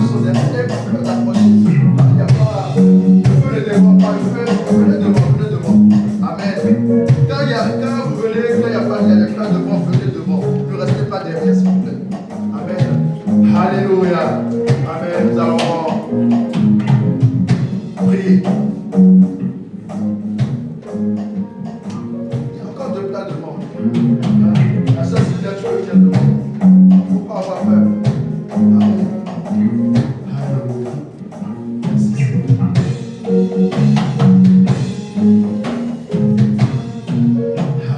ce sont des thèmes qui peuvent t'approcher. Il n'y a pas le feu ne dévore pas le feu, venez devant. Amen. Quand vous venez, quand il y a pas de plein devant, venez devant. Ne restez pas derrière, s'il vous plaît. Amen. Alléluia. Amen. Nous allons prier. Il y a encore deux plats devant. La seule Sylvia, tu peux venir devant. Il ne faut pas avoir peur. Amen. Alléluia. Merci Seigneur.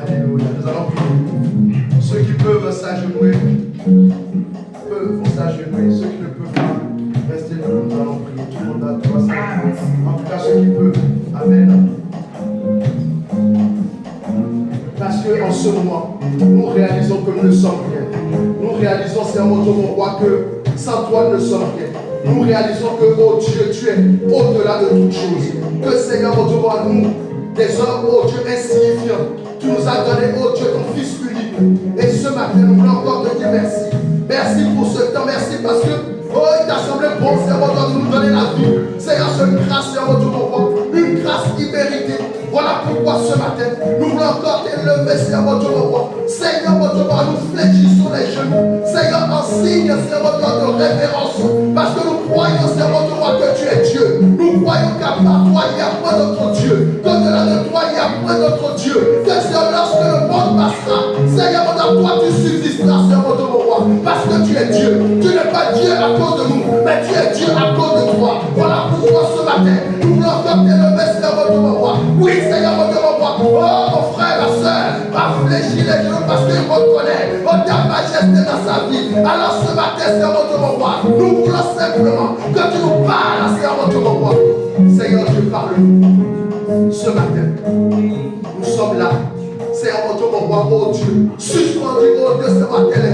Alléluia. Nous allons prier. Ceux qui peuvent s'agenouiller, vont s'agenouiller. Ceux qui ne peuvent pas, rester debout. Nous allons prier. Tout le monde doit s'agenouiller. En tout cas, ceux qui peuvent. Amen. Parce qu'en ce moment, nous réalisons que nous ne sommes rien. Nous réalisons, Seigneur mon Dieu, mon roi, que sans toi, nous ne sommes rien. Nous réalisons que, oh Dieu, tu es au-delà de toutes choses. Que, Seigneur mon Dieu, nous, des hommes, oh Dieu, insignifiants, tu nous as donné, oh Dieu, ton Fils unique. Et ce matin, nous voulons encore te dire merci. Merci pour ce temps, merci parce que, oh, il t'a semblé bon, Seigneur mon Dieu, de nous donner la vie. Seigneur, c'est une grâce, Seigneur mon Dieu, mon roi, une grâce imméritée. Voilà pourquoi ce matin, nous voulons encore t'élever, Seigneur mon Dieu, mon roi. Seigneur mon Dieu, nous fléchissons les genoux. Seigneur, en signe, Seigneur mon Dieu, de révérence. Parce que nous croyons, Seigneur mon Dieu, que tu es Dieu. Nous croyons qu'à part toi, il n'y a pas d'autre Dieu. Qu'au-delà de toi, il n'y a pas d'autre Dieu. Que Seigneur, lorsque le monde passera, Seigneur mon Dieu, toi tu subsisteras, Seigneur mon Dieu, mon roi. Parce que tu es Dieu. Tu n'es pas Dieu à cause de nous, mais tu es Dieu à cause de toi. Voilà pourquoi ce matin, nous voulons encore t'élever, Seigneur mon Dieu, mon roi. Oui, Seigneur mon Dieu, mon roi. Oh, mon frère, ma soeur, a fléchi les genoux parce qu'il reconnaît ta majesté dans sa vie. Alors ce matin, Seigneur mon Dieu, mon roi, nous voulons simplement que tu nous parles, Seigneur mon Dieu, mon roi. Seigneur Dieu, parle-nous. Ce matin, nous sommes là. Seigneur mon Dieu, mon roi, oh Dieu. Suspendu, oh Dieu, c'est ma télé.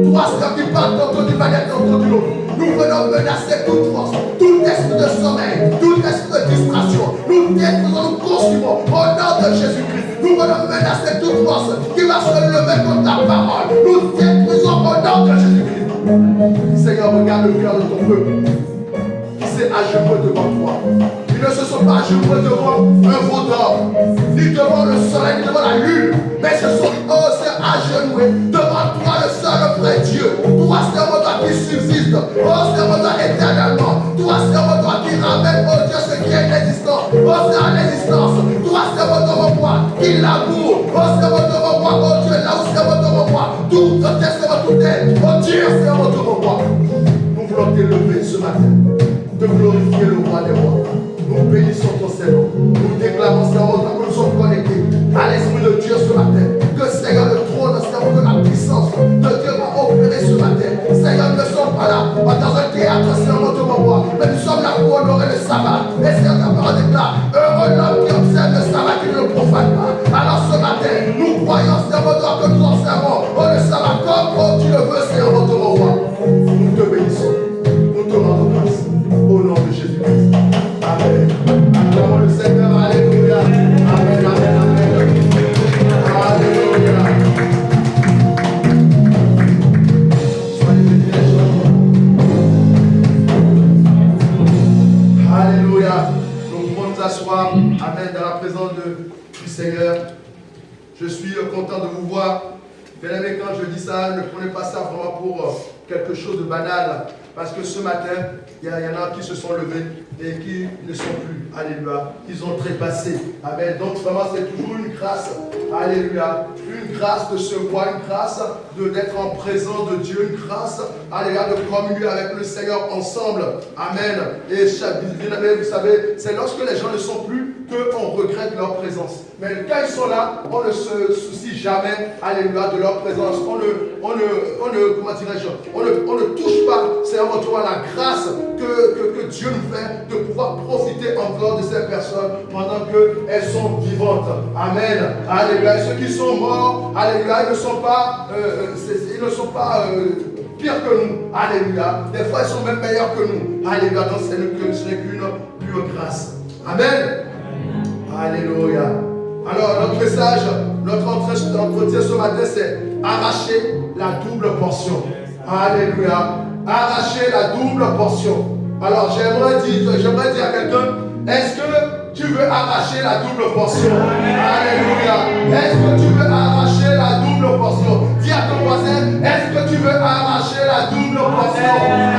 Toi, Seigneur, qui parle tantôt d'une manière, tantôt d'une autre. Nous venons menacer toute force, tout esprit de sommeil, tout esprit de distraction. Nous détruisons, nous consumons au nom de Jésus-Christ. Nous venons menacer toute force qui va se lever contre ta parole. Nous détruisons au nom de Jésus-Christ. Seigneur, regarde le cœur de ton peuple qui s'est agenouillé devant toi. Ils ne se sont pas agenouillés devant un veau d'or, ni devant le soleil, ni devant la lune, mais se sont osés agenouillés devant toi, le seul vrai Dieu. Toi, c'est un Dieu qui subsiste. Oh, c'est un Dieu éternellement. Toi, c'est un Dieu qui ramène, oh Dieu, ce qui est inexistant. Oh, c'est à l'existence. Toi, c'est un Dieu, mon roi, qui l'amour. Oh, c'est un Dieu, mon roi, oh Dieu, là où c'est un Dieu, mon roi. Tout est, oh Dieu, c'est un Dieu, mon roi. Nous voulons t'élever ce matin, de glorifier le roi des rois. Nous bénissons ton Seigneur. Nous déclarons, Seigneur, que nous sommes connectés à l'Esprit de Dieu ce matin. Que Seigneur, le trône, Seigneur, de la puissance de Dieu va opérer ce matin. Seigneur, nous ne sommes pas là dans un théâtre, Seigneur, mon roi, mais nous sommes là pour honorer le sabbat. Et Seigneur, ta parole déclare, heureux l'homme qui observe le sabbat, qui ne le profane pas. Alors ce matin, nous croyons, Seigneur, mon Dieu, que nous observons le sabbat comme tu le veux, Seigneur, mon roi. Nous te bénissons. Nous te rendons grâce. Au nom de Jésus-Christ. Amen. Acclamons le Seigneur. Alléluia. Amen. Amen. Amen. Alléluia. Soyez bénis les gens. Alléluia. Nous pouvons nous asseoir. Amen. Dans la présence du Seigneur. Je suis content de vous voir. Bien aimé, quand je dis ça, ne prenez pas ça vraiment pour quelque chose de banal. Parce que ce matin, il y en a qui se sont levés et qui ne sont plus. Alléluia. Ils ont trépassé. Amen. Donc vraiment, c'est toujours une grâce. Alléluia. Une grâce de se voir, une grâce d'être en présence de Dieu, une grâce, alléluia, de communier avec le Seigneur ensemble. Amen. Et bien aimé, vous savez, c'est lorsque les gens ne sont plus qu'on regrette leur présence. Mais quand ils sont là, on ne se soucie jamais, alléluia, de leur présence. On ne touche pas, c'est à la grâce que Dieu nous fait de pouvoir profiter encore de ces personnes pendant qu'elles sont vivantes. Amen. Alléluia. Et ceux qui sont morts, alléluia, ils ne sont pas, pires que nous. Alléluia. Des fois, ils sont même meilleurs que nous. Alléluia. Donc, ce n'est qu'une pure grâce. Amen. Alléluia. Alors, notre message, notre entretien ce matin, c'est arracher la double portion. Alléluia. arracher la double portion. Alors j'aimerais dire à quelqu'un, est-ce que tu veux arracher la double portion? Alléluia. Est-ce que tu veux arracher la double portion? Dis à ton voisin, est-ce que tu veux arracher la double portion?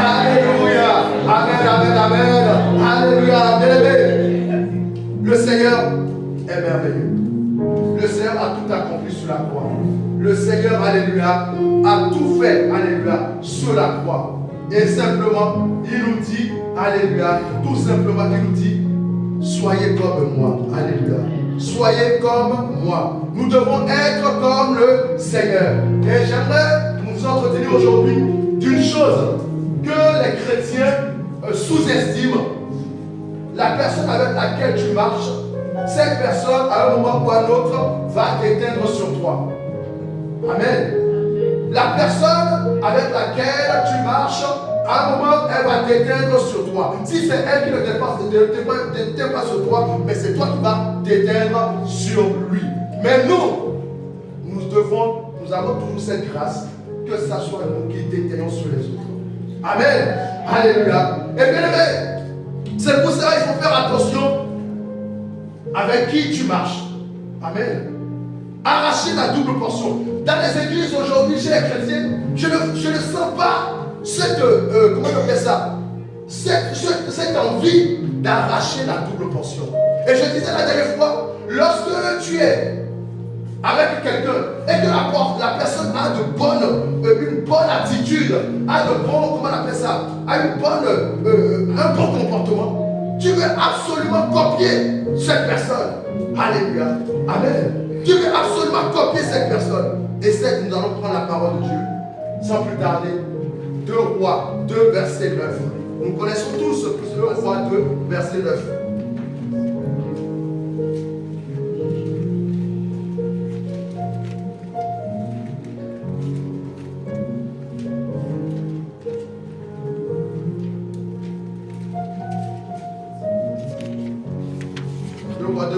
Alléluia. Amen, amen, amen. Alléluia. Bien-aimé, le Seigneur est merveilleux. Le Seigneur a tout accompli sur la croix. Le Seigneur, alléluia, a tout fait, alléluia, sur la croix. Et simplement, il nous dit, alléluia, tout simplement, il nous dit, soyez comme moi, alléluia. Soyez comme moi. Nous devons être comme le Seigneur. Et j'aimerais nous entretenir aujourd'hui d'une chose que les chrétiens sous-estiment. La personne avec laquelle tu marches, cette personne, à un moment ou à un autre, va t'éteindre sur toi. Amen. La personne avec laquelle tu marches, à un moment, elle va t'éteindre sur toi. Si c'est elle qui ne t'éteint pas sur toi, mais c'est toi qui vas t'éteindre sur lui. Mais nous avons toujours cette grâce, que ça soit nous qui t'éteignons sur les autres. Amen. Alléluia. Et bien aimé, c'est pour ça qu'il faut faire attention avec qui tu marches. Amen. Arracher la double portion. Dans les églises aujourd'hui, chez les chrétiens, je ne sens pas cette, comment on appelle ça, cette envie d'arracher la double portion. Et je disais la dernière fois, lorsque tu es avec quelqu'un et que la personne a une bonne attitude, a de bons, comment on appelle ça, a un bon comportement, tu veux absolument copier cette personne. Alléluia. Amen. Tu veux absolument copier cette personne. Et nous allons prendre la parole de Dieu sans plus tarder. 2 Rois 2 verset 9. Nous connaissons tous 2 Rois 2 verset 9.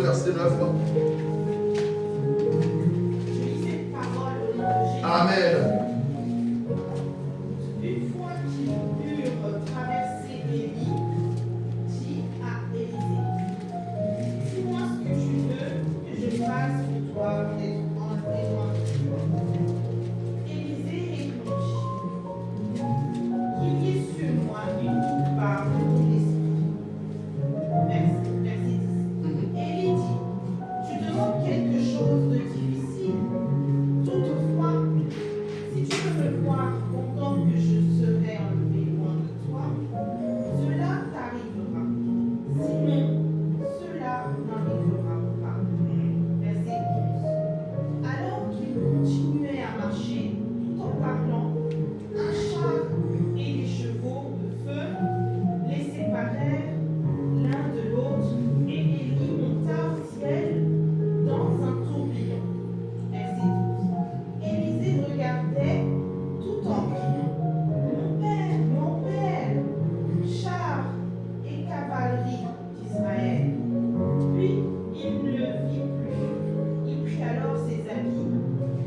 Verset 9. Amen. Une fois qu'ils eurent traversé Élie, dit à Élisée, dis-moi ce que tu veux que je fasse pour toi d'être en témoin de toi. Élisée répondit, qu'il y ait sur moi une part de ton esprit. Verset 10. Élie dit, tu demandes quelque chose de difficile. Toutefois, si tu veux me voir pendant que je serai enlevé loin de toi, cela t'arrivera. Sinon, cela n'arrivera pas. Verset 11. Alors qu'il continuait à marcher, tout en parlant, un char et des chevaux de feu les séparèrent l'un de l'autre, et Élie monta au ciel dans un tourbillon. Verset 12. Élisée regardait tout en criant, mon père, chars et cavalerie d'Israël. Puis il ne le vit plus. Il prit alors ses habits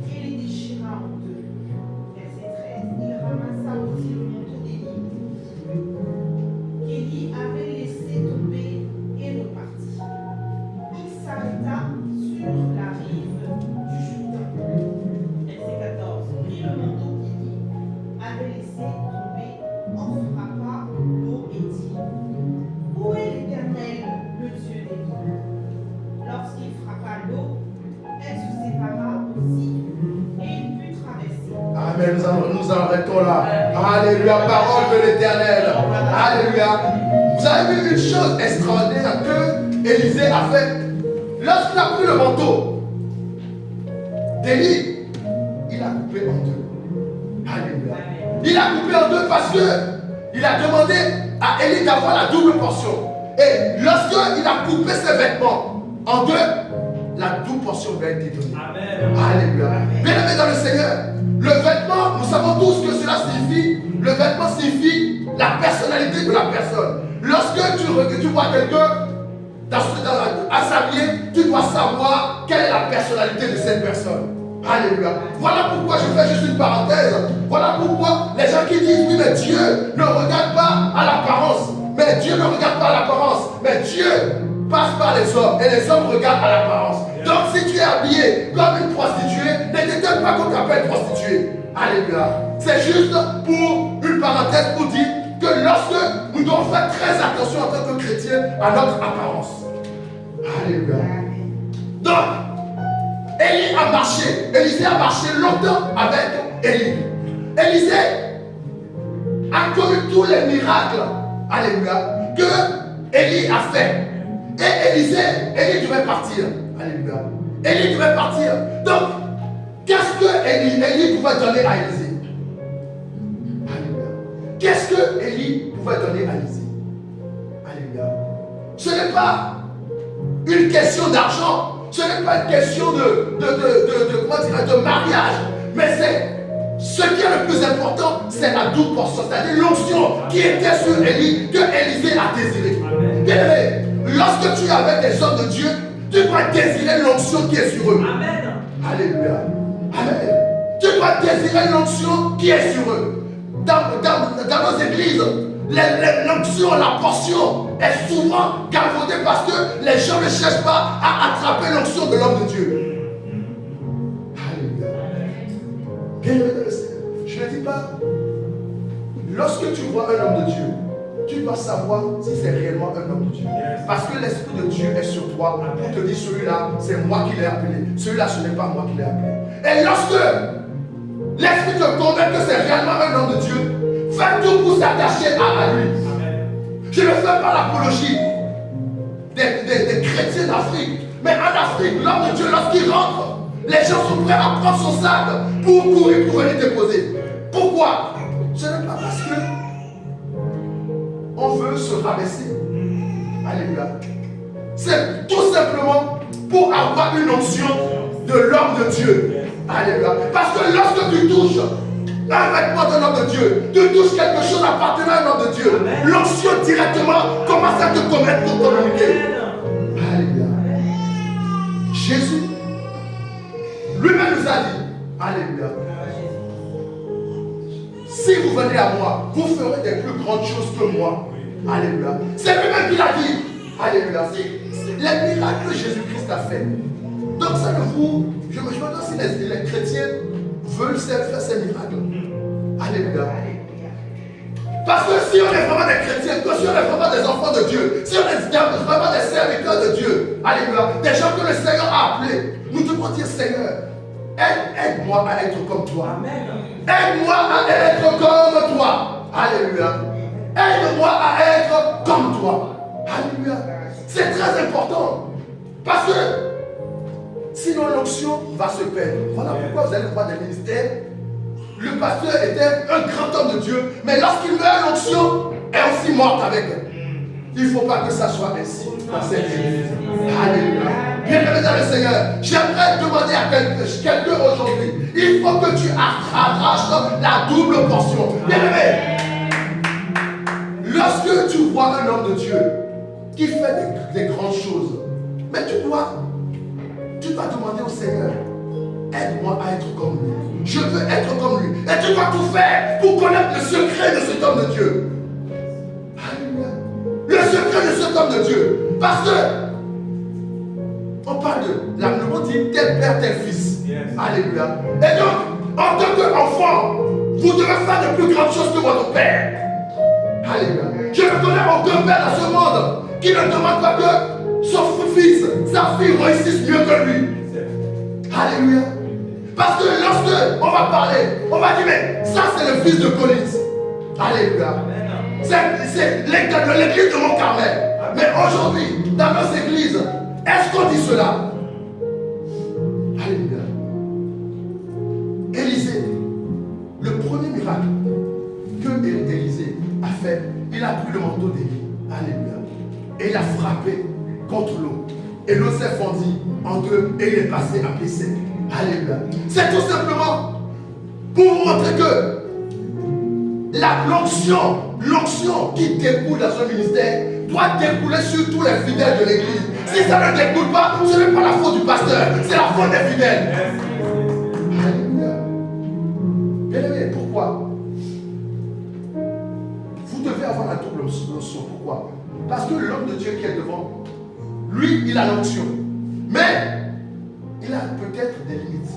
et les déchira en deux. Verset 13. Il ramassa aussi le manteau d'Élie qu'Élie avait laissé tomber et repartit. Il s'arrêta sur la rive du Jourdain. Verset 14. Prit le manteau qu'Élie avait laissé tomber, en frappa l'eau et dit, où est l'Éternel, le Dieu d'Élie? Lorsqu'il frappa l'eau, elle se sépara aussi et il put traverser. Amen. Nous arrêtons là. Alléluia. Parole de l'Éternel. Alléluia. Vous avez vu une chose extraordinaire que Élisée a fait. Lorsqu'il a pris le manteau d'Élie, il a coupé en deux. Alléluia. Il a coupé en deux parce qu'il a demandé à Élie d'avoir la double portion. Et lorsqu'il a coupé ses vêtements en deux, la double portion va être donnée. Amen. Alléluia. Bien-aimés dans le Seigneur, le vêtement, nous savons tous ce que cela signifie. Le vêtement signifie la personnalité de la personne. Lorsque tu vois quelqu'un à s'habiller, tu dois savoir quelle est la personnalité de cette personne. Alléluia. Voilà pourquoi je fais juste une parenthèse. Voilà pourquoi les gens qui disent oui, mais Dieu ne regarde pas à l'apparence. Mais Dieu ne regarde pas à l'apparence. Mais Dieu passe par les hommes et les hommes regardent à l'apparence. Donc si tu es habillé comme une prostituée, ne t'étonne pas qu'on t'appelle prostituée. Alléluia. C'est juste pour une parenthèse pour dire que lorsque nous devons faire très attention en tant que chrétiens à notre apparence. Alléluia. Donc, Élie a marché. Élisée a marché longtemps avec Élie. Élisée a connu tous les miracles, alléluia, que Élie a fait. Et Élie devait partir. Alléluia. Élie devait partir. Donc, qu'est-ce que Élie pouvait donner à Élisée? Alléluia. Qu'est-ce que Élie pouvait donner à Élisée? Alléluia. Ce n'est pas une question d'argent. Ce n'est pas une question de mariage. Mais ce qui est le plus important, c'est la double portion. C'est-à-dire l'onction qui était sur Élie, que Élisée a désiré. Bien aimé, lorsque tu es avec des hommes de Dieu, tu dois désirer l'onction qui est sur eux. Amen. Alléluia. Amen. Tu dois désirer l'onction qui est sur eux. Dans nos églises, l'onction, la portion est souvent galvaudée parce que les gens ne cherchent pas à attraper l'onction de l'homme de Dieu. Alléluia. Bien-aimé dans le Seigneur, je ne dis pas, lorsque tu vois un homme de Dieu, tu dois savoir si c'est réellement un homme de Dieu. Parce que l'Esprit de Dieu est sur toi pour te dire celui-là, c'est moi qui l'ai appelé. Celui-là, ce n'est pas moi qui l'ai appelé. Et lorsque l'Esprit te convainc que c'est réellement un homme de Dieu, fais tout pour s'attacher à lui. Je ne fais pas l'apologie des chrétiens d'Afrique. Mais en Afrique, l'homme de Dieu, lorsqu'il rentre, les gens sont prêts à prendre son sac pour courir pour venir déposer. Pourquoi? Ce n'est pas parce que on veut se rabaisser. Alléluia. C'est tout simplement pour avoir une onction de l'homme de Dieu. Alléluia. Parce que lorsque tu touches un vêtement d'un homme de Dieu, tu touches quelque chose appartenant à un homme de Dieu, l'onction directement commence à te commettre pour communiquer. Alléluia. Jésus lui-même nous a dit, alléluia, si vous venez à moi, vous ferez des plus grandes choses que moi. Alléluia. C'est lui-même qui l'a dit. Alléluia. Les miracles que Jésus-Christ a fait. Donc ça ne vous... Je me demande si les chrétiens veulent faire ces miracles. Alléluia. Parce que si on est vraiment des chrétiens, si on est vraiment des enfants de Dieu, si on est vraiment des serviteurs de Dieu, alléluia, des gens que le Seigneur a appelés, nous devons dire, Seigneur, aide-moi à être comme toi. Aide-moi à être comme toi. Alléluia. Aide-moi à être comme toi. Alléluia. C'est très important. Parce que sinon l'onction va se perdre. Voilà pourquoi vous allez voir des ministères. Le pasteur était un grand homme de Dieu, mais lorsqu'il meurt, l'onction est aussi morte avec elle. Il ne faut pas que ça soit ainsi dans cette église. Alléluia. Bien-aimé dans le Seigneur, j'aimerais demander à quelqu'un aujourd'hui, il faut que tu arraches la double portion. Bien-aimé, lorsque tu vois un homme de Dieu qui fait des grandes choses, mais tu dois demander au Seigneur, aide-moi à être comme lui. Je veux être comme lui. Et tu dois tout faire pour connaître le secret de cet homme de Dieu. Alléluia. Le secret de cet homme de Dieu. Parce que on parle de le mot dit tel père, tel fils. Alléluia. Et donc, en tant qu'enfant, vous devez faire de plus grandes choses que votre père. Alléluia. Je ne connais aucun père dans ce monde qui ne demande pas que son fils, sa fille réussissent mieux que lui. Alléluia. Parce que lorsque on va parler, on va dire, mais ça c'est le fils de Collins. Alléluia. C'est l'église de Mont-Carmel. Mais aujourd'hui, dans nos églises, est-ce qu'on dit cela? Alléluia. Élisée, le premier miracle que Élisée a fait, il a pris le manteau d'Élie. Alléluia. Et il a frappé contre l'eau. Et l'eau s'est fondue en deux et il est passé à pied sec. Alléluia. C'est tout simplement pour vous montrer que l'onction qui découle dans ce ministère doit découler sur tous les fidèles de l'église. Si ça ne découle pas, ce n'est pas la faute du pasteur, c'est la faute des fidèles. l'onction. Pourquoi? Parce que l'homme de Dieu qui est devant, lui, il a l'onction. Mais il a peut-être des limites.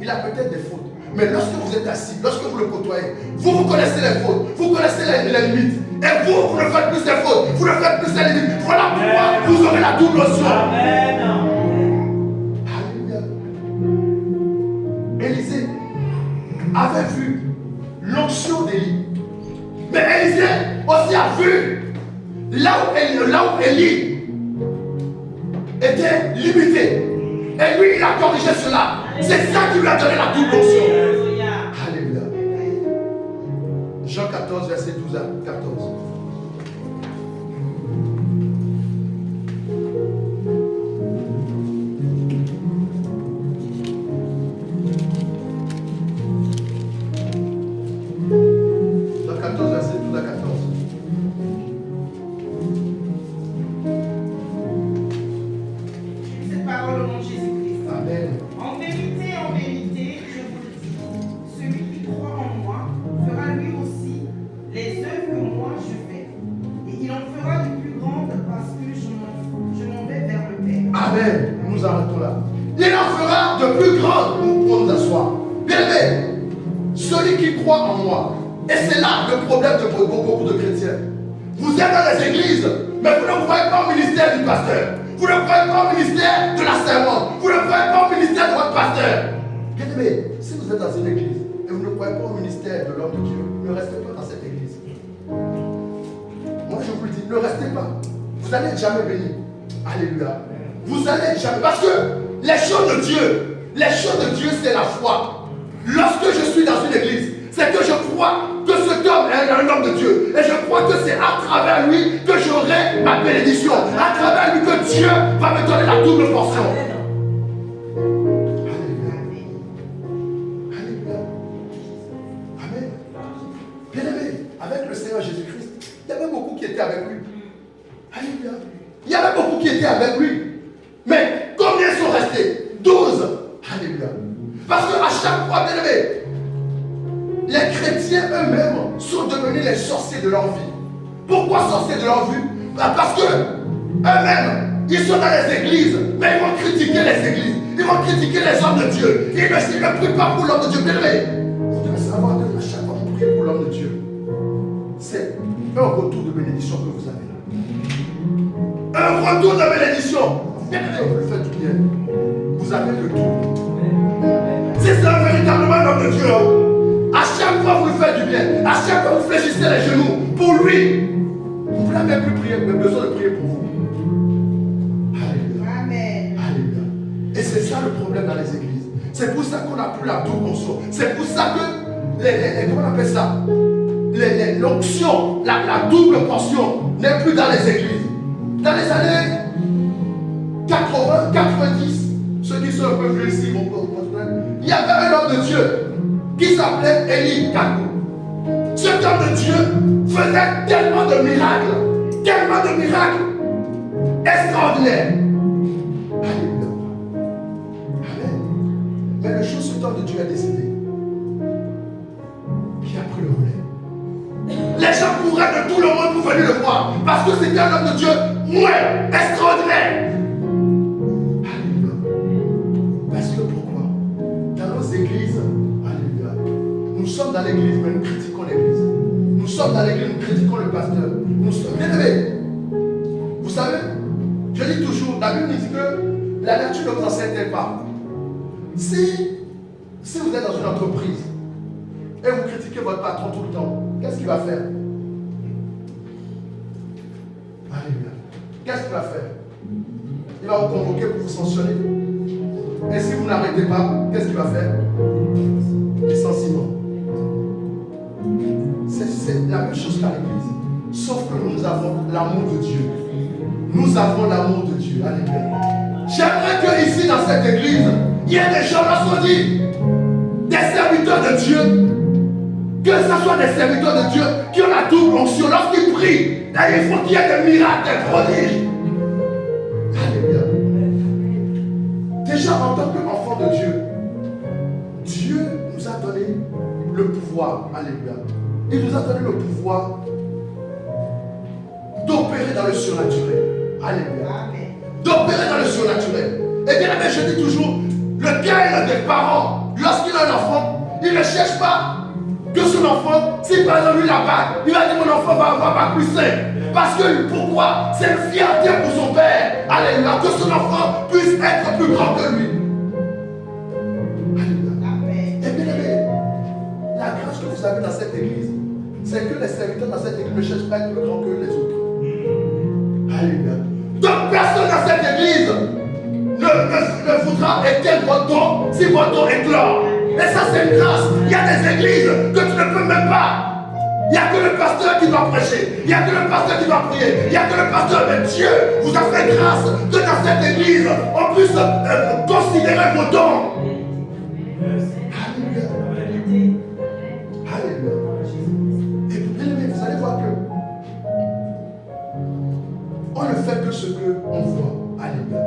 Il a peut-être des fautes. Mais lorsque vous êtes assis, lorsque vous le côtoyez, vous connaissez les fautes, vous connaissez les limites. Et vous ne faites plus ces fautes, vous ne faites plus ces limites. Voilà pourquoi vous aurez la double onction. Amen. Alléluia. Élisée avait vu l'onction d'Élie. Mais Élisée aussi a vu là où Élie était limité. Et lui, il a corrigé cela. C'est ça qui lui a donné la double onction. Alléluia. Jean 14, verset 12 à 14. Vous n'allez jamais béni. Alléluia. Vous allez jamais. Parce que les choses de Dieu, c'est la foi. Lorsque je suis dans une église, c'est que je crois que cet homme est un homme de Dieu. Et je crois que c'est à travers lui que j'aurai ma bénédiction. À travers lui que Dieu va me donner la double portion. Alléluia. Alléluia. Amen. Bien aimé, avec le Seigneur Jésus-Christ, il y avait beaucoup qui étaient avec lui. Alléluia. Il y avait beaucoup qui étaient avec lui. Mais combien sont restés? 12. Alléluia. Parce qu'à chaque fois, bien aimé, les chrétiens eux-mêmes sont devenus les sorciers de leur vie. Pourquoi sorciers de leur vie? Parce que eux-mêmes, ils sont dans les églises, mais ils vont critiquer les églises. Ils vont critiquer les hommes de Dieu. Ils ne prient pas pour l'homme de Dieu. Bien aimé, vous devez savoir que à chaque fois que vous priez pour l'homme de Dieu, c'est un retour de bénédiction que vous avez. Un retour de bénédiction. Bien aimé, vous le faites du bien. Vous avez le tout. C'est ça véritablement l'homme de Dieu. À chaque fois vous le faites du bien. À chaque fois vous fléchissez les genoux pour lui. Vous n'avez même plus prier, mais besoin de prier pour vous. Alléluia. Amen. Alléluia. Et c'est ça le problème dans les églises. C'est pour ça qu'on n'a plus la double onction. C'est pour ça que comment on appelle ça? L'onction, la double portion n'est plus dans les églises. Dans les années 80, 90, ceux qui sont un peu vieux ici vont comprendre. Il y avait un homme de Dieu qui s'appelait Élie Kakou. Cet homme de Dieu faisait tellement de miracles extraordinaires. Alléluia. Amen. Mais le jour où cet homme de Dieu est décédé, qui a pris le relais? Les gens couraient de tout le monde pour venir le voir, parce que c'était un homme de Dieu extraordinaire. Alléluia. Parce que pourquoi? Dans nos églises, alléluia, nous sommes dans l'église, mais nous critiquons l'église. Nous sommes dans l'église, nous critiquons le pasteur. Nous sommes bien aimés. Vous savez, je dis toujours, la Bible dit que la nature ne vous enseigne pas. Si vous êtes dans une entreprise et vous critiquez votre patron tout le temps, qu'est-ce qu'il va faire? Alléluia. Qu'est-ce qu'il va faire? Il va vous convoquer pour vous sanctionner. Et si vous n'arrêtez pas, qu'est-ce qu'il va faire? Licenciement. C'est la même chose qu'à l'église. Sauf que nous avons l'amour de Dieu. Nous avons l'amour de Dieu. Alléluia. J'aimerais que ici, dans cette église, il y ait des gens, lorsqu'on dit des serviteurs de Dieu, que ce soit des serviteurs de Dieu qui ont la double onction. Lorsqu'ils prient, il faut qu'il y ait des miracles, des prodiges. Alléluia. Déjà en tant qu'enfant de Dieu, Dieu nous a donné le pouvoir. Alléluia. Il nous a donné le pouvoir d'opérer dans le surnaturel. Alléluia. Amen. D'opérer dans le surnaturel. Et bien aimé, je dis toujours, lequel des parents, lorsqu'il a un enfant, il ne cherche pas que son enfant, si par exemple lui la bague, il va dire mon enfant va avoir bac plus 5. Parce que pourquoi? C'est une fierté pour son père. Alléluia. Que son enfant puisse être plus grand que lui. Alléluia. Amen. Et bien aimé, la grâce que vous avez dans cette église, c'est que les serviteurs dans cette église ne cherchent pas à être plus grands que les autres. Alléluia. Donc personne dans cette église ne voudra éteindre votre don si votre don éclore. Et ça c'est une grâce. Il y a des églises que tu ne peux même pas. Il n'y a que le pasteur qui doit prêcher. Il n'y a que le pasteur qui doit prier. Il n'y a que le pasteur. Mais Dieu vous a fait grâce que dans cette église, on puisse considérer vos dons. Alléluia. Alléluia. Et bien aimé, vous allez voir que on ne fait que ce qu'on voit. Alléluia.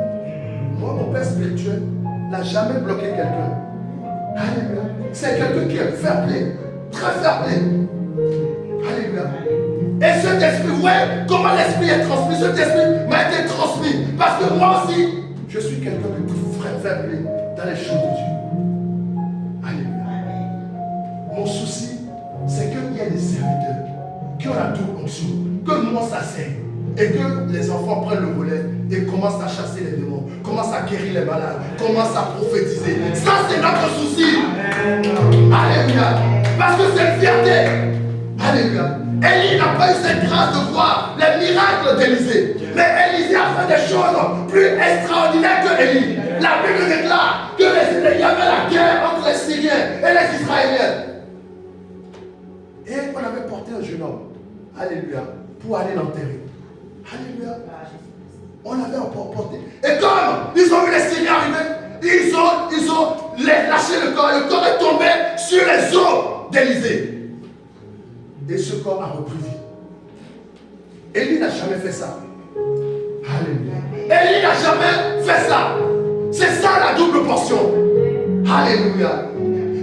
Moi, mon père spirituel n'a jamais bloqué quelqu'un. Alléluia. C'est quelqu'un qui est fair play, très fair play. Alléluia. Et cet esprit, vous voyez comment l'esprit est transmis. Cet esprit m'a été transmis. Parce que moi aussi, je suis quelqu'un de très fair play dans les choses de Dieu. Alléluia. Mon souci, c'est qu'il y a des serviteurs qui ont la double onction, que nous on s'asseye. Et que les enfants prennent le relais et commencent à chasser les démons, commencent à guérir les malades, commencent à prophétiser. Ça, c'est notre souci. Alléluia. Parce que c'est une fierté. Alléluia. Élie n'a pas eu cette grâce de voir les miracles d'Élisée. Mais Élisée a fait des choses plus extraordinaires que Élie. La Bible déclare qu'il y avait la guerre entre les Syriens et les Israéliens. Et on avait porté un jeune homme. Alléluia. Pour aller l'enterrer. Alléluia. On l'avait emporté. Et comme ils ont vu les Syriens arriver, ils ont lâché le corps. Le corps est tombé sur les os d'Élisée. Et ce corps a repris vie. Élie n'a jamais fait ça. Alléluia. Élie n'a jamais fait ça. C'est ça la double portion. Alléluia.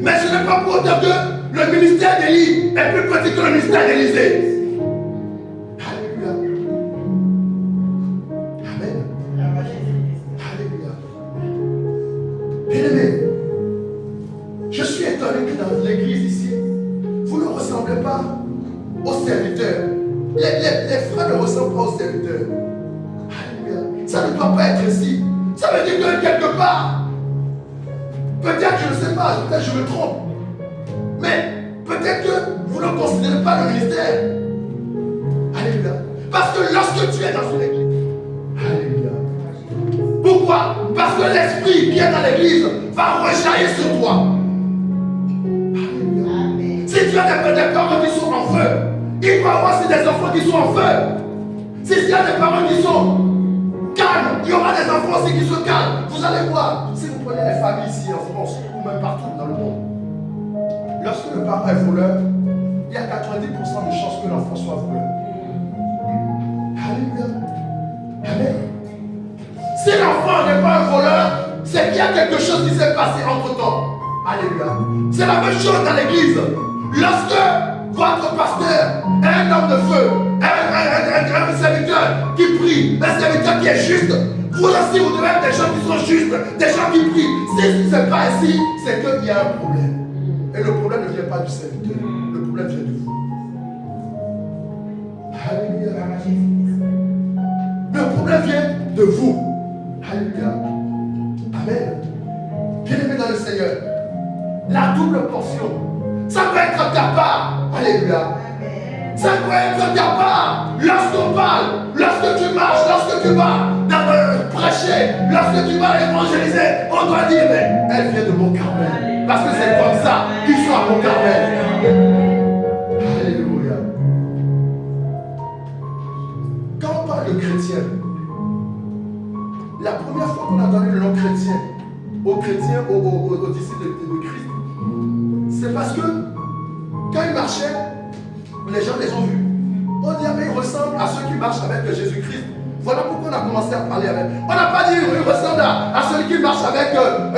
Mais ce n'est pas pour autant que le ministère d'Élie est plus petit que le ministère d'Élisée. Bien-aimé, je suis étonné que dans l'église ici, vous ne ressemblez pas aux serviteurs. Les frères ne ressemblent pas aux serviteurs. Alléluia. Ça ne doit pas être ainsi. Ça veut dire que quelque part, peut-être, je ne sais pas, peut-être je me trompe, mais peut-être que vous ne considérez pas le ministère. Alléluia. Parce que lorsque tu es dans une église, alléluia. Pourquoi? Parce que l'esprit qui est dans l'église va rejaillir sur toi. Alléluia. Si tu as des parents qui sont en feu, il doit y avoir aussi des enfants qui sont en feu. Si tu as des parents qui sont calmes, il y aura des enfants aussi qui sont calmes. Vous allez voir, si vous prenez les familles ici en France ou même partout dans le monde, lorsque le parent est voleur, il y a 90% de chances que l'enfant soit voleur. Alléluia. Amen. Si l'enfant n'est pas un voleur, c'est qu'il y a quelque chose qui s'est passé entre temps. Alléluia. C'est la même chose dans l'église. Lorsque votre pasteur est un homme de feu, un serviteur qui prie, un serviteur qui est juste, vous aussi vous devez être des gens qui sont justes, des gens qui prient. Si ce n'est pas ainsi, c'est qu'il y a un problème. Et le problème ne vient pas du serviteur, le problème vient de vous. Alléluia. Le problème vient de vous. Alléluia. Amen. Bien-aimé dans le Seigneur, la double portion, ça peut être ta part. Alléluia. Ça peut être ta part. Lorsqu'on parle, lorsque tu marches, lorsque tu vas prêcher, lorsque tu vas évangéliser, on doit dire, mais elle vient de mon Carmel. Parce que c'est comme ça qu'ils sont à mon Carmel. Alléluia. Quand on parle de chrétien, la première fois qu'on a donné le nom chrétien aux chrétiens, aux disciples de Christ, c'est parce que quand ils marchaient, les gens les ont vus. On dit, mais ils ressemblent à ceux qui marchent avec Jésus-Christ. Voilà pourquoi on a commencé à parler avec. On n'a pas dit qu'ils ressemblent à celui qui marche avec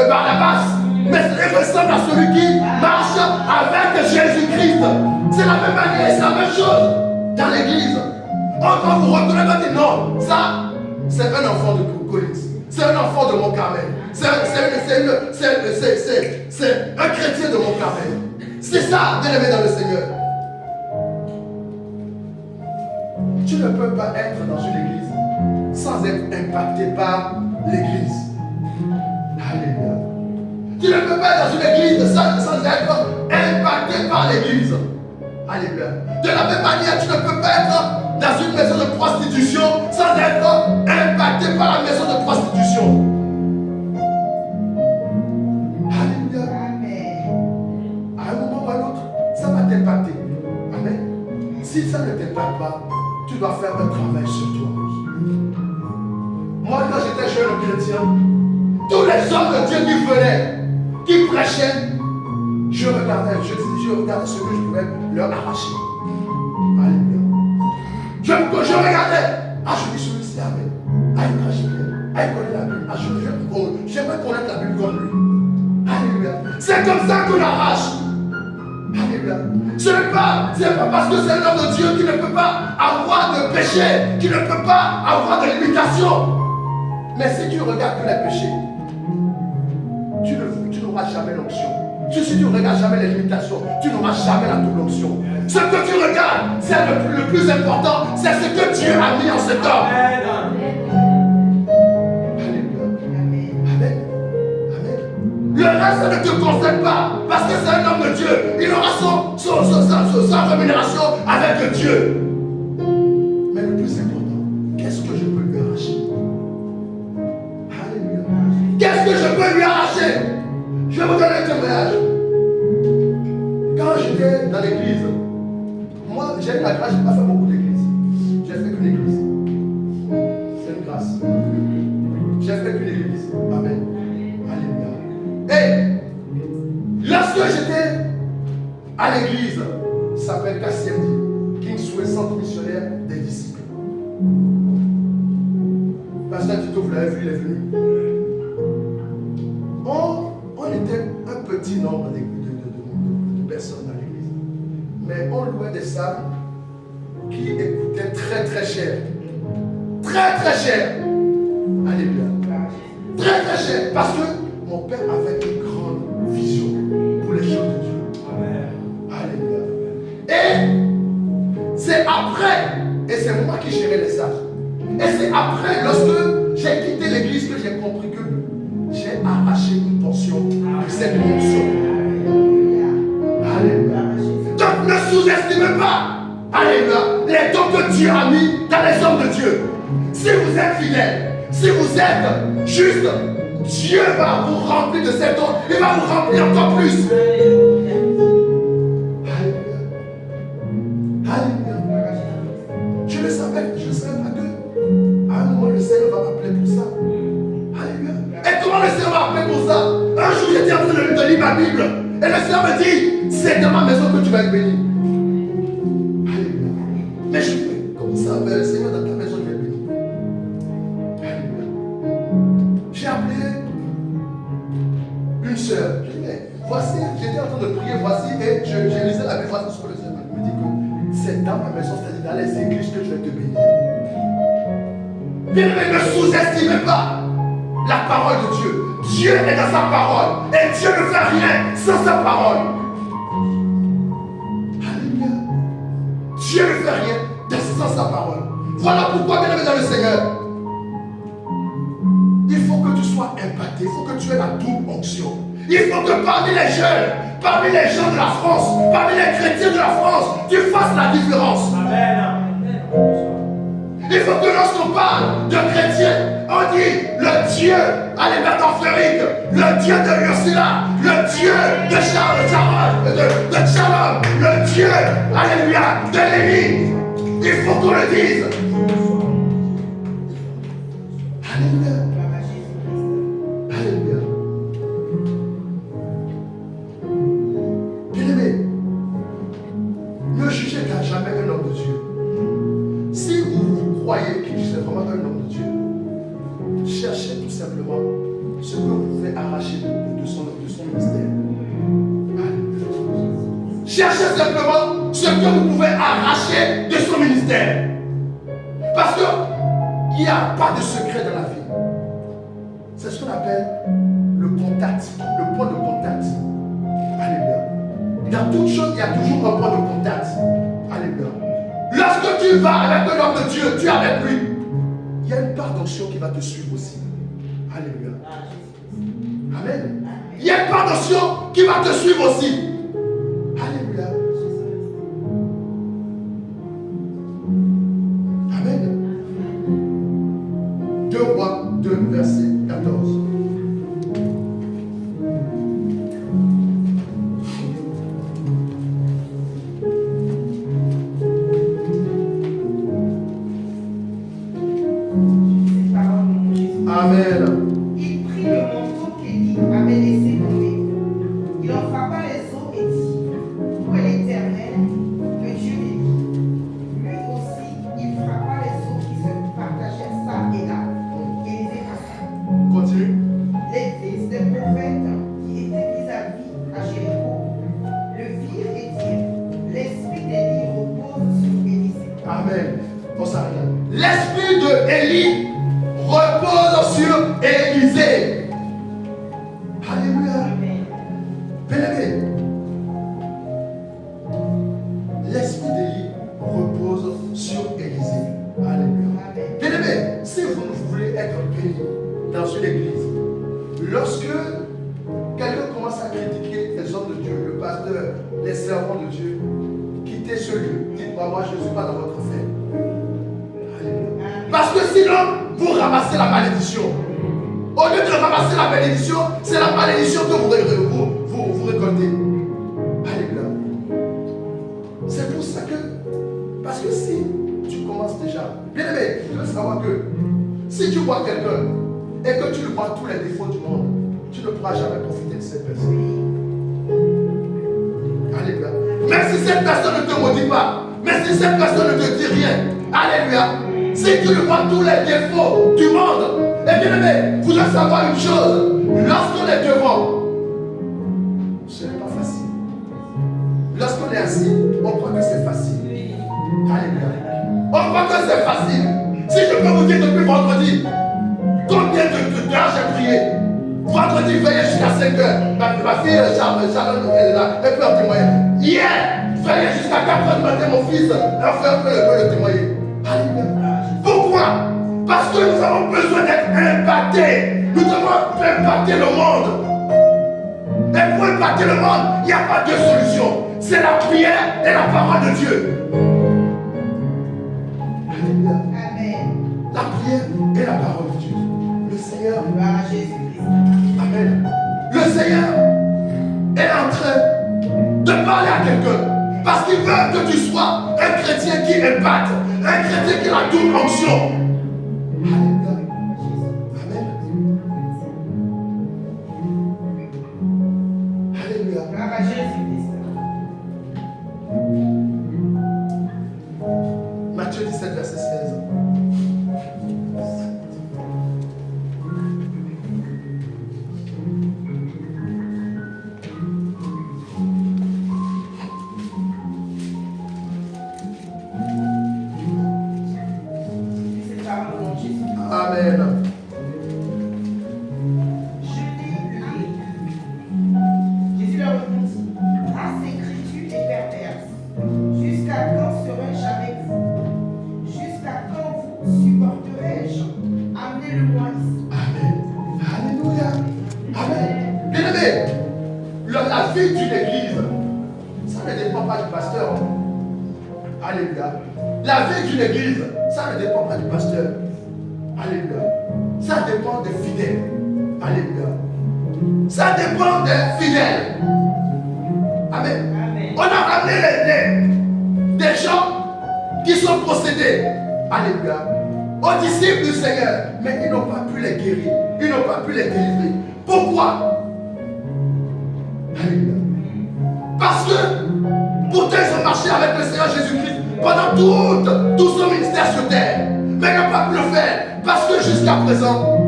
Barnabas, mais ils ressemblent à celui qui marche avec Jésus-Christ. C'est la même manière, c'est la même chose dans l'église. On va vous reconnaître et dire non, c'est un enfant de Collins. C'est un enfant de Mont-Carmel. C'est un chrétien de Mont-Carmel. C'est ça, bien-aimé dans le Seigneur. Tu ne peux pas être dans une église sans être impacté par l'église. Alléluia. Tu ne peux pas être dans une église sans être impacté par l'église. Alléluia. De la même manière, tu ne peux pas être dans une maison de prostitution sans être impacté par la maison de prostitution. Alléluia. À un moment ou à l'autre, ça va t'impacter. Amen. Si ça ne t'impacte pas, tu dois faire un travail sur toi. Moi, quand j'étais jeune chrétien, tous les hommes de Dieu qui venaient, qui prêchaient, je regardais ce que je pouvais leur arracher. Alléluia. Je regardais. Ah, je dis celui-ci, amen. Ah, il prêche bien. Ah, il connaît la Bible. Ah, j'aimerais connaître la Bible comme lui. Alléluia. C'est comme ça qu'on arrache. Alléluia. Ce n'est pas parce que c'est un homme de Dieu qui ne peut pas avoir de péché, qui ne peut pas avoir de limitation. Mais si tu regardes que les péchés, tu n'auras jamais l'onction. Si tu ne regardes jamais les limitations, tu n'auras jamais la double onction. Ce que tu regardes, c'est le plus important, c'est ce que Dieu a mis en cet homme. Alléluia. Amen. Amen. Le reste ne te concerne pas, parce que c'est un homme de Dieu. Il aura sa rémunération avec Dieu. Mais le plus important, qu'est-ce que je peux lui arracher? Alléluia. Qu'est-ce que je peux lui arracher? Je vais vous donner un témoignage. Quand j'étais dans l'église, moi j'ai eu la grâce, je n'ai pas fait beaucoup d'églises. J'ai fait qu'une église. C'est une grâce. J'ai fait qu'une église. Amen. Alléluia. Et lorsque j'étais à l'église, ça s'appelle KCMD, Kingsway Centre Missionnaire des Disciples. Pasteur Tito, vous l'avez vu, il est venu. On était un petit nombre de personnes dans l'église. Mais on louait des salles qui écoutaient très très cher. Très très cher. Alléluia. Très très cher. Parce que mon père avait une grande vision pour les gens de Dieu. Alléluia. Et c'est après, et c'est moi qui gérais les salles. Et c'est après, lorsque j'ai quitté l'église, que j'ai compris que j'ai arraché une portion de cette onction. Alléluia. Donc ne sous-estimez pas, alléluia, les dons que Dieu a mis dans les hommes de Dieu. Si vous êtes fidèle, si vous êtes juste, Dieu va vous remplir de ces dons. Il va vous remplir encore plus. Alléluia. Alléluia. Je ne savais pas que à un moment le Seigneur va m'appeler pour ça. Alléluia. Et comment le Seigneur m'a appelé pour ça? Un jour j'étais en train de lire ma Bible. Et le Seigneur me dit, c'est dans ma maison que tu vas être béni. Alléluia. Mais je fais, comment ça, le Seigneur dans ta maison, il va être béni. Alléluia. J'ai appelé une soeur. J'ai dit, mais voici, j'étais en train de prier, voici, et je lisais la Bible, voici ce que le Seigneur me dit que c'est dans ma maison, c'est-à-dire dans les églises que je vais te bénir. Bien, mais ne sous-estimez pas la parole de Dieu. Dieu est dans sa parole. Et Dieu ne fait rien sans sa parole. Alléluia. Dieu ne fait rien sans sa parole. Voilà pourquoi, bien aimé dans le Seigneur, il faut que tu sois impacté. Il faut que tu aies la double onction. Il faut que parmi les jeunes, parmi les gens de la France, parmi les chrétiens de la France, tu fasses la différence. Amen. Il faut que lorsqu'on parle de chrétiens, on dit le Dieu, allez maintenant Frédéric, le Dieu de Ursula, le Dieu de Shalom, le Dieu, alléluia, de Lévi. Il faut qu'on le dise. Alléluia. Alléluia. Bien-aimé, ne jugez jamais un homme de Dieu. Si vous croyez qu'il est vraiment un homme de Dieu, cherchez tout simplement ce que vous pouvez arracher de son ministère. Cherchez simplement ce que vous pouvez arracher de son ministère. Parce que Il n'y a pas de secret dans la vie. C'est ce qu'on appelle le contact, le point de contact. Alléluia. Dans toute chose, il y a toujours un point de contact. Alléluia. Lorsque tu vas avec un homme de Dieu, tu es avec lui. Il y a une part d'onction qui va te suivre aussi. Alléluia. Amen. Il y a une part d'onction qui va te suivre aussi. Alléluia. Amen. 2 Rois 2, verset 14. Amen. Il prit le manteau qu'Élie avait laissé tomber. Il en frappa les eaux et dit, où est l'Éternel, le Dieu d'Élie? Lui aussi, il frappa les eaux qui se partageaient ça et là. Élisée passa. Continue. Les fils des prophètes qui étaient vis-à-vis à Jéricho le virent et dirent, l'esprit d'Élie repose sur Élisée. Amen. On s'arrête. L'esprit de Élie repose sur Élisée. Alléluia. Bien-aimé, l'esprit d'Élie repose sur Élisée. Alléluia. Bien-aimé, si vous voulez être béni dans une église, lorsque quelqu'un commence à critiquer les hommes de Dieu, le pasteur, les servants de Dieu, quittez ce lieu. Dites-moi, moi je ne suis pas dans votre affaire. Alléluia. Parce que sinon, vous ramassez la malédiction. Au lieu de ramasser la bénédiction, c'est la malédiction que vous récoltez. Alléluia. C'est pour ça que, parce que si tu commences déjà, bien aimé, tu dois savoir que si tu vois quelqu'un et que tu lui vois tous les défauts du monde, tu ne pourras jamais profiter de cette personne. Alléluia. Même si cette personne ne te maudit pas, même si cette personne ne te dit rien, alléluia. Si tu lui vois tous les défauts du monde, et bien aimé, vous devez savoir une chose, lorsqu'on est devant, ce n'est pas facile. Lorsqu'on est assis, on croit que c'est facile. Alléluia. On croit que c'est facile. Si je peux vous dire depuis vendredi, combien d'heures j'ai prié? Vendredi, veillez jusqu'à 5 heures. Ma fille, Charlotte, elle est là, elle peut en témoigner. Hier, veillez jusqu'à 4 heures du matin, mon fils, un frère peut le témoigner. Alléluia. Pourquoi? Parce que nous avons besoin d'être impactés. Nous devons impacter le monde. Et pour impacter le monde, il n'y a pas deux solutions. C'est la prière et la parole de Dieu. Alléluia. Amen. La prière et la parole de Dieu. Le Seigneur. Gloire à Jésus-Christ. Amen. Le Seigneur est en train de parler à quelqu'un. Parce qu'il veut que tu sois un chrétien qui impacte. Un chrétien qui a la double onction. Alléluia. Amen. Alléluia. Gloire à Jésus-Christ. Matthieu 17, verset 16. Amen. Jésus leur répondit, race écriture et perverse, jusqu'à quand serai-je avec vous? Jusqu'à quand vous supporterai-je? Amenez-le-moi ici. Amen. Alléluia. Amen. Bien-aimé, la vie d'une église, ça ne dépend pas du pasteur. Alléluia. La vie d'une église, ça ne dépend pas du pasteur. Alléluia. Ça dépend des fidèles. Alléluia. Ça dépend des fidèles. Amen. Amen. On a ramené des gens qui sont possédés. Alléluia. Aux disciples du Seigneur. Mais ils n'ont pas pu les guérir. Ils n'ont pas pu les délivrer. Pourquoi? Alléluia. Parce que pourtant ils ont marché avec le Seigneur Jésus-Christ pendant tout son ministère sur terre. Mais ils n'ont pas pu le faire. Parce que jusqu'à présent,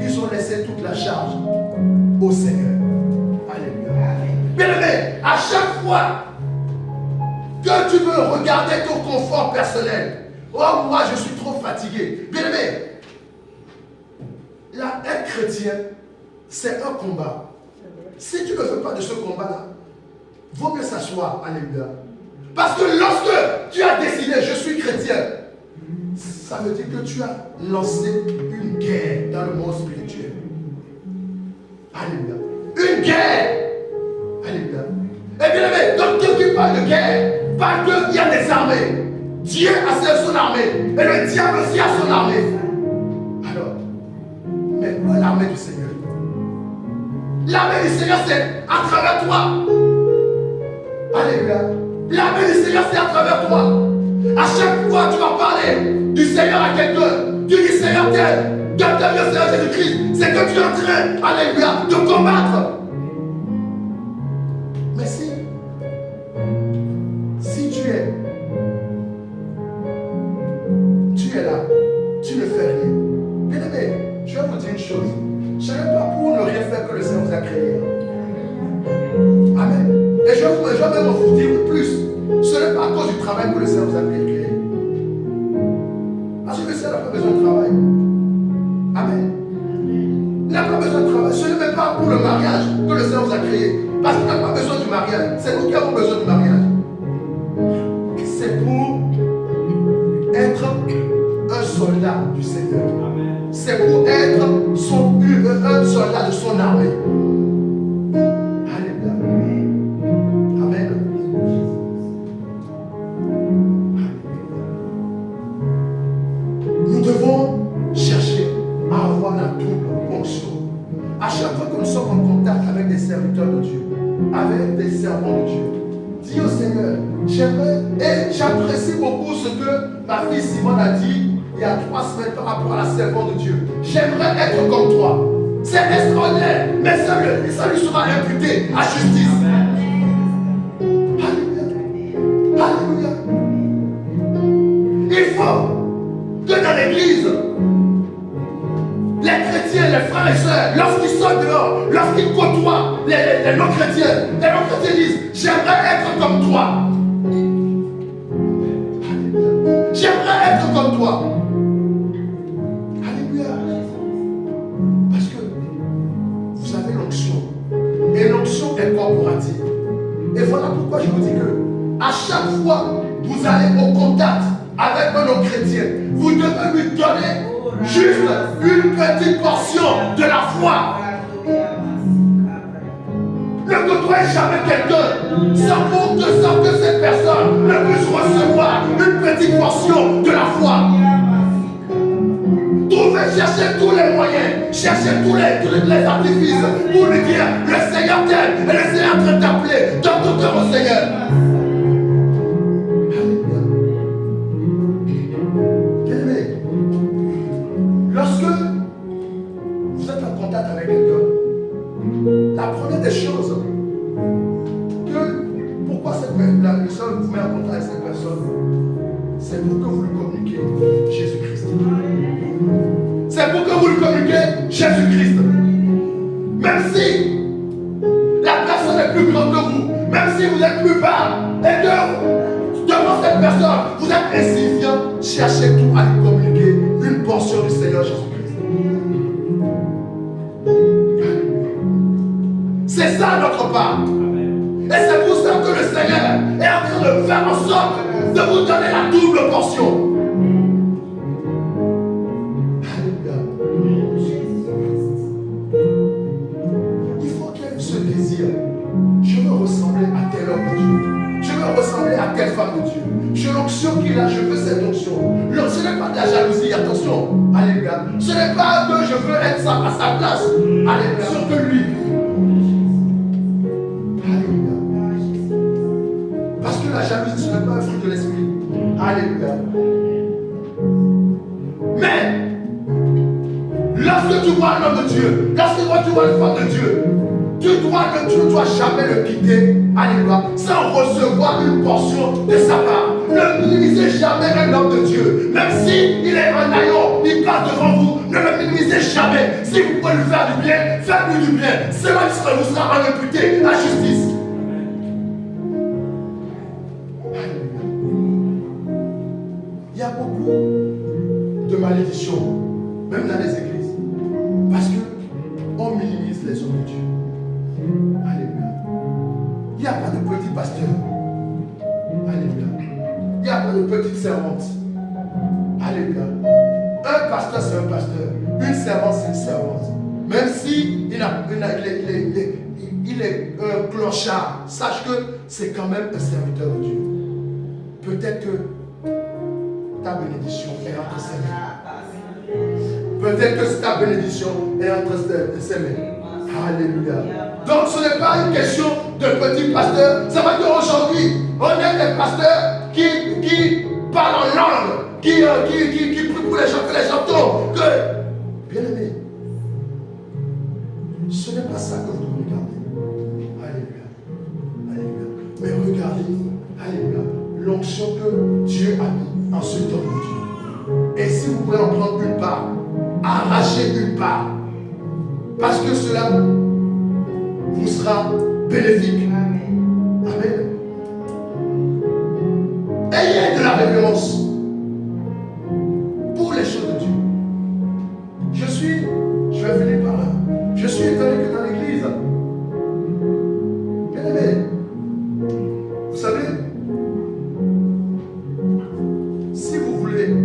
ils ont laissé toute la charge au Seigneur. Alléluia. Bien-aimé, à chaque fois que tu veux regarder ton confort personnel, Oh, moi, je suis trop fatigué. Bien aimé, être chrétien, c'est un combat. Si tu ne veux pas de ce combat-là, vaut mieux s'asseoir. Alléluia. Parce que lorsque tu as décidé, je suis chrétien, ça veut dire que tu as lancé une guerre dans le monde spirituel. Alléluia. Une guerre. Alléluia. Et bien aimé, donc Dieu qui parle de guerre, parle qu'il y a des armées. Dieu a son armée. Et le diable aussi a son armée. Alors, mais où est l'armée du Seigneur? L'armée du Seigneur, c'est à travers toi. Alléluia. L'armée du Seigneur, c'est à travers toi. À chaque fois que tu vas parler du Seigneur à quelqu'un, tu dis Seigneur tel, de le Seigneur Jésus-Christ, c'est que tu es en train, alléluia, de combattre. Mais si tu es là, tu ne fais rien. Bien aimé, je vais vous dire une chose. Ce n'est pas pour ne rien faire que le Seigneur vous a créé. Amen. Et je vais même vous dire plus. Ce n'est pas à cause du travail que le Seigneur vous a créé. Parce que le Seigneur n'a pas besoin de travail. Amen. Il n'a pas besoin de travail. Ce n'est même pas pour le mariage que le Seigneur vous a créé. Parce qu'il n'a pas besoin du mariage. C'est nous qui avons besoin du mariage. C'est pour être un soldat du Seigneur. C'est pour être un soldat de son armée. Alléluia. Amen. Nous devons chercher à avoir la double fonction. À chaque fois que nous sommes en contact avec des serviteurs de Dieu, avec des servants de Dieu, dis au Seigneur, j'aimerais, et j'apprécie beaucoup ce que ma fille Simone a dit il y a 3 semaines par rapport à la servante de Dieu. J'aimerais être comme toi. C'est extraordinaire, mais ça lui sera imputé à justice. Alléluia. Alléluia. Il faut que dans l'église, les chrétiens, les frères et sœurs, lorsqu'ils sont dehors, lorsqu'ils côtoient les non-chrétiens disent, j'aimerais être comme toi. J'aimerais être comme toi. Alléluia. Parce que vous avez l'onction. Et l'onction est corporative. Et voilà pourquoi je vous dis que à chaque fois que vous allez au contact avec un non-chrétien, vous devez lui donner juste une petite portion de la foi. Ne côtoyez jamais quelqu'un sans que cette personne ne puisse recevoir une petite portion de la foi. Cherchez tous les moyens, cherchez tous les artifices pour lui dire le Seigneur t'aime et le Seigneur est en train de t'appeler. Donne ton cœur au Seigneur. Bien-aimé, lorsque vous êtes en contact avec quelqu'un, la première des choses, pourquoi le Seigneur vous met en contact avec cette personne, c'est pour que vous lui communiquiez Jésus-Christ. C'est pour que vous lui communiquiez Jésus-Christ. Même si la personne est plus grande que vous, même si vous êtes plus bas, et que devant cette personne, vous êtes insignifiant, cherchez tout à lui communiquer une portion du Seigneur Jésus-Christ. C'est ça notre part. Et c'est pour ça que le Seigneur est en train de faire en sorte de vous donner la double portion. Il faut qu'il y ait ce désir. Je veux ressembler à tel homme de Dieu. Je veux ressembler à telle femme de Dieu. Je l'onction qu'il a, je veux cette onction. Ce n'est pas de la jalousie, attention. Alléluia. Ce n'est pas que je veux être à sa place. Alléluia. Sur que lui. Parce que la jalousie, ce n'est pas un fruit de l'esprit. Alléluia. Mais, lorsque tu vois un homme de Dieu, lorsque tu vois une femme de Dieu, tu ne dois jamais le quitter, alléluia, sans recevoir une portion de sa part. Ne minimisez jamais un homme de Dieu. Même s'il est un aïon, il passe devant vous, ne le minimisez jamais. Si vous pouvez lui faire du bien, faites-lui du bien. Cela vous sera en imputé à justice. Il y a beaucoup de malédiction, même dans les églises. Parce qu'on minimise les hommes de Dieu. Alléluia. Il n'y a pas de petit pasteur. Alléluia. Il n'y a pas de petite servante. Alléluia. Un pasteur, c'est un pasteur. Une servante, c'est une servante. Même si il est un clochard, sache que c'est quand même un serviteur de Dieu. Peut-être que ta bénédiction est entre ses mains. Peut-être que ta bénédiction est entre ses mains. Alléluia. Donc ce n'est pas une question de petit pasteur. Ça veut dire aujourd'hui, on est des pasteurs qui parlent en langue, qui prient pour les gens, que les gens tombent. Bien aimé, ce n'est pas ça que vous devez regarder. Alléluia. Alléluia. Mais regardez, alléluia, l'onction que Dieu a mis en ce temps de Dieu. Et si vous pouvez en prendre une part, arrachez une part, parce que cela vous sera bénéfique. Amen. Ayez de la révérence pour les choses de Dieu. Je vais finir par là. Je suis étonné que dans l'église, bien aimé, vous savez, si vous voulez,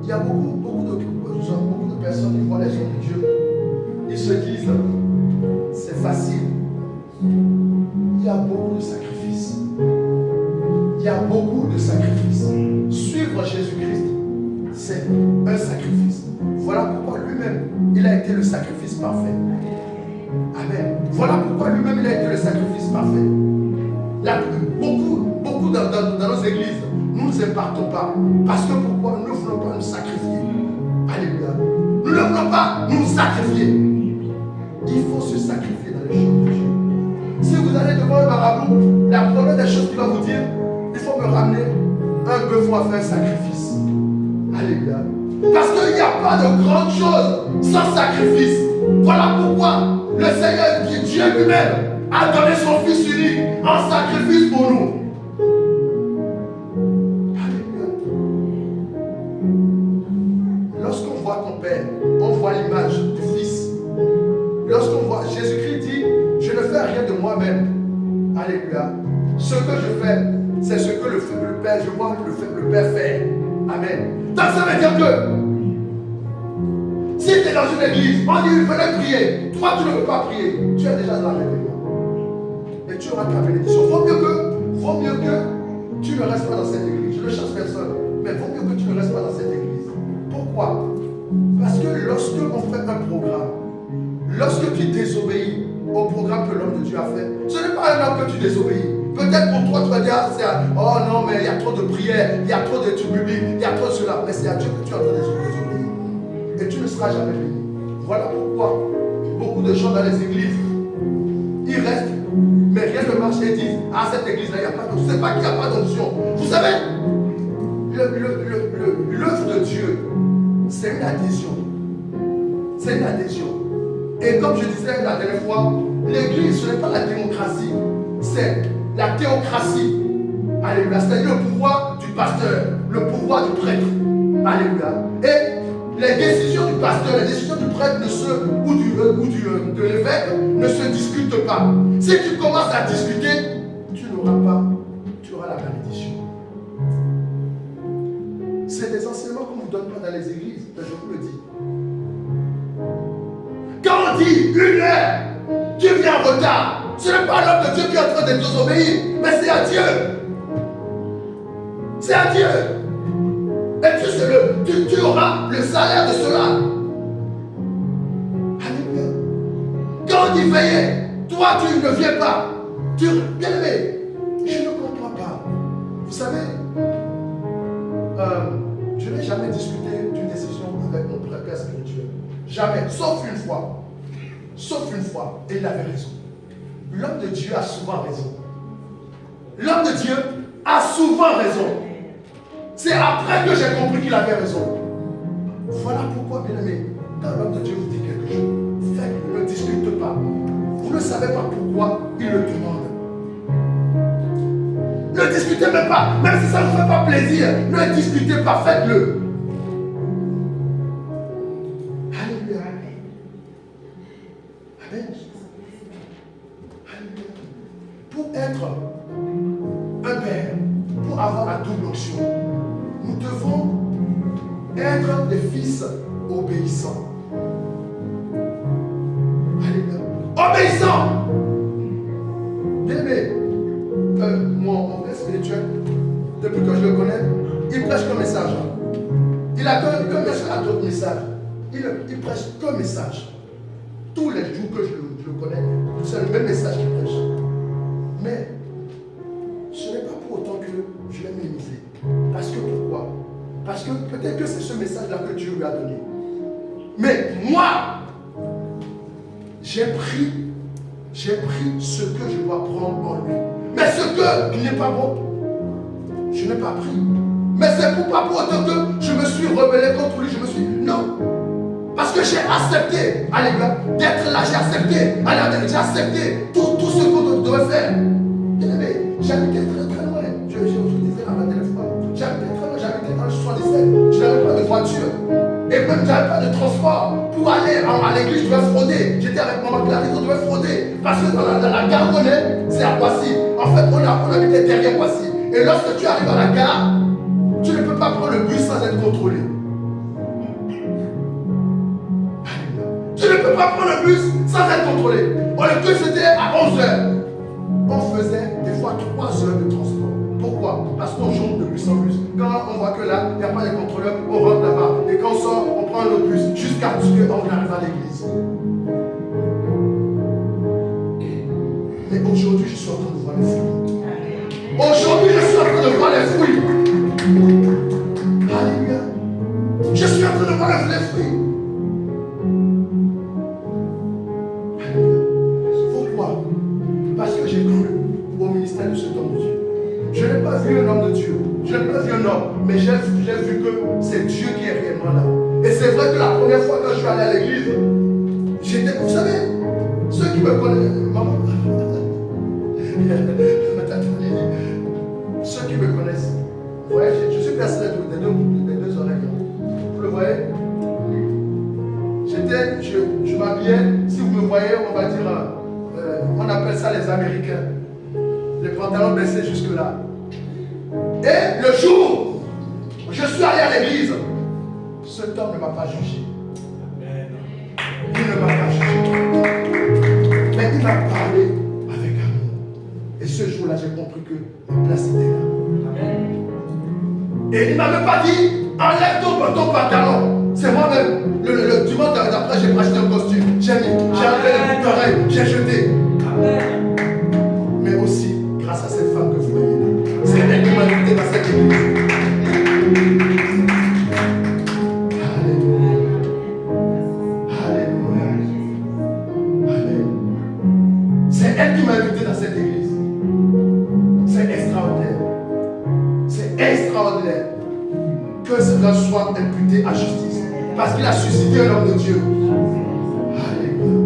il y a beaucoup de personnes qui voient les gens de Dieu. Ils se disent, c'est facile. Il y a beaucoup de sacrifices. Il y a beaucoup de sacrifices. Suivre Jésus-Christ, c'est un sacrifice. Voilà pourquoi lui-même, il a été le sacrifice parfait. Amen. Voilà pourquoi lui-même, il a été le sacrifice parfait. Beaucoup dans nos églises, nous ne nous impartons pas. Parce que pourquoi? Nous ne voulons pas nous sacrifier. Alléluia. Nous ne voulons pas nous sacrifier. Il faut se sacrifier dans les choses de Dieu. Si vous allez devant un marabout, la première des choses qu'il va vous dire, il faut me ramener un bœuf à faire un sacrifice. Alléluia. Parce qu'il n'y a pas de grande chose sans sacrifice. Voilà pourquoi le Seigneur, Dieu lui-même, a donné son Fils unique en sacrifice pour nous. Alléluia. Lorsqu'on voit ton Père, on voit l'image du Fils. Lorsqu'on voit Jésus-Christ dit, je ne fais rien de moi-même. Alléluia. Ce que je fais, c'est ce que le Père, je vois le Père faire. Amen. Donc ça veut dire que si tu es dans une église, on dit venez prier. Toi tu ne veux pas prier. Tu es déjà dans la rébellion. Et tu auras ta bénédiction. Vaut mieux que tu ne restes pas dans cette église. Je ne chasse personne. Mais vaut mieux que tu ne restes pas dans cette église. Pourquoi? Parce que lorsque on fait un programme, lorsque tu désobéis au programme que l'homme de Dieu a fait, ce n'est pas un homme que tu désobéis. Peut-être pour toi, tu vas dire, oh non, mais il y a trop de prières, il y a trop d'études bibliques, il y a trop de cela. Mais c'est à Dieu que tu es en train de désobéir. Et tu ne seras jamais béni. Voilà pourquoi beaucoup de gens dans les églises, ils restent, mais rien ne marche et disent, ah cette église-là, il n'y a pas d'onction. C'est pas qu'il n'y a pas d'onction. Vous savez, l'œuvre de Dieu, c'est une adhésion. C'est une adhésion. Et comme je disais la dernière fois, l'église, ce n'est pas la démocratie, c'est la théocratie. Alléluia. C'est-à-dire le pouvoir du pasteur, le pouvoir du prêtre. Alléluia. Et les décisions du pasteur, les décisions du prêtre de l'évêque ne se discutent pas. Si tu commences à discuter, tu auras la malédiction. C'est des enseignements qu'on ne vous donne pas dans les églises, mais je vous le dis. Quand on dit 1 heure, tu viens en retard. Ce n'est pas l'homme de Dieu qui est en train de désobéir, mais c'est à Dieu. C'est à Dieu. Et tu auras le salaire de cela. Alléluia. Quand on dit veiller, toi tu ne viens pas. Bien aimé, je ne comprends pas. Vous savez, je n'ai jamais discuté d'une décision avec mon père spirituel. Jamais, sauf une fois. Sauf une fois, et il avait raison. L'homme de Dieu a souvent raison. L'homme de Dieu a souvent raison. C'est après que j'ai compris qu'il avait raison. Voilà pourquoi, bien aimé, quand l'homme de Dieu vous dit quelque chose, faites-le, ne discutez pas. Vous ne savez pas pourquoi il le demande. Ne Ne discutez même pas. Même si ça ne vous fait pas plaisir, ne discutez pas, faites-le. Alléluia. Amen. Alléluia. Pour être un père, pour avoir la double onction, nous devons être des fils obéissants. Alléluia. Obéissants. Bien-aimé, mon père spirituel, depuis que je le connais, il prêche qu'un message. Il a qu'un message. Il prêche qu'un message. Tous les jours que je le connais, c'est le même message qu'il prêche. Mais ce n'est pas pour autant que je l'ai minimisé. Parce que pourquoi? Parce que peut-être que c'est ce message-là que Dieu lui a donné. Mais moi, j'ai pris ce que je dois prendre en lui. Mais ce qui n'est pas bon, je n'ai pas pris. Mais c'est pas pour autant que je me suis rebellé contre lui. Non. Parce que j'ai accepté, alléluia, d'être là, j'ai accepté, j'ai accepté tout ce qu'on devait faire. Bien aimé, j'habitais très loin. Je disais à ma dernière fois, j'habitais très loin, j'habitais dans le 77. Je n'avais pas de voiture. Et même je n'avais pas de transport. Pour aller à l'église, je devais frauder. J'étais avec maman Clarisse, on devait frauder. Parce que dans la gare René, c'est à Poissy. En fait, on habitait derrière Poissy. Et lorsque tu arrives à la gare, tu ne peux pas prendre le bus sans être contrôlé. Tu ne peux pas prendre le bus sans être contrôlé. Le bus c'était à 11h. On faisait des fois 3 heures de transport. Pourquoi? Parce qu'on jongle de bus en bus. Quand on voit que là, il n'y a pas de contrôleur, on rentre là-bas. Et quand on sort, on prend un autre bus jusqu'à ce qu'on arrive à l'église. Mais aujourd'hui, je suis en train de voir les fruits. Aujourd'hui, je suis en train de voir les fruits. Alléluia. Je suis en train de voir les fruits. Pourquoi? Parce que j'ai cru au ministère de cet homme de Dieu. Je n'ai pas vu un homme de Dieu. Je n'ai pas vu un homme. Mais j'ai vu que c'est Dieu qui est réellement là. Et c'est vrai que la première fois quand je suis allé à l'église, j'étais, vous savez, ceux qui me connaissent, maman, ceux qui me connaissent, vous voyez, je suis percé des deux oreilles. Vous le voyez? Je m'habillais, si vous me voyez, on va dire, on appelle ça les Américains. Les pantalons baissés jusque-là. Et le jour où je suis allé à l'église, cet homme ne m'a pas jugé. Il ne m'a pas jugé. Mais il m'a parlé avec amour. Et ce jour-là, j'ai compris que ma place était là. Et il ne m'a même pas dit, enlève ton pantalon. C'est moi-même. Le dimanche d'après, j'ai acheté un costume. J'ai enlevé les boucles d'oreilles. J'ai jeté. Amen. Mais aussi, grâce à cette femme que vous voyez là. C'est elle qui m'a invité dans cette église. Alléluia. Alléluia. Amen. C'est elle qui m'a invité dans cette église. C'est extraordinaire. C'est extraordinaire que cela soit imputé à justice. Parce qu'il a suscité un homme de Dieu. Alléluia.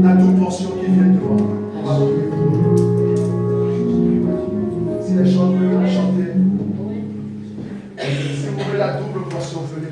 La double portion qui vient devant. On va prier. Si les chanteurs chantent, si vous voulez la double portion, venez.